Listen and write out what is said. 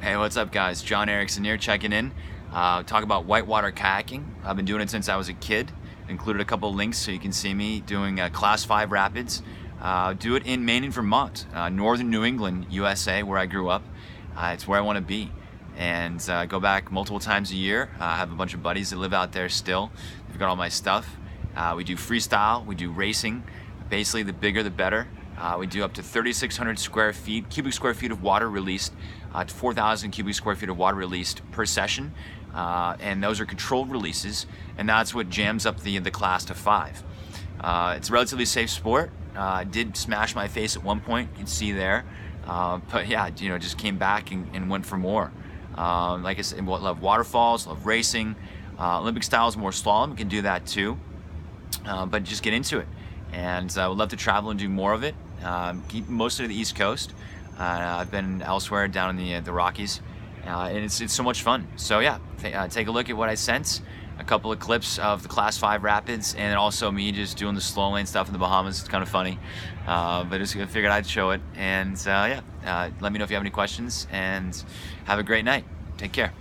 Hey, what's up guys? John Erickson here checking in. Talk about whitewater kayaking. I've been doing it since I was a kid. Included a couple links so you can see me doing Class 5 rapids. Do it in Maine and Vermont, northern New England, USA, where I grew up. It's where I want to be. And go back multiple times a year. I have a bunch of buddies that live out there still. They've got all my stuff. We do freestyle, we do racing. Basically, the bigger the better. We do up to 3,600 cubic square feet of water released, to 4,000 cubic square feet of water released per session, and those are controlled releases, and that's what jams up the class to 5. It's a relatively safe sport. I did smash my face at one point, you can see there, but yeah, just came back and went for more. Like I said, love waterfalls, love racing. Olympic style is more slalom, you can do that too, but just get into it. And I would love to travel and do more of it. Keep mostly to the East Coast. I've been elsewhere down in the Rockies, and it's so much fun. So yeah, take a look at what I sent. A couple of clips of the Class 5 rapids, and also me just doing the slow lane stuff in the Bahamas. It's kind of funny, but just figured I'd show it. And yeah, let me know if you have any questions, and have a great night. Take care.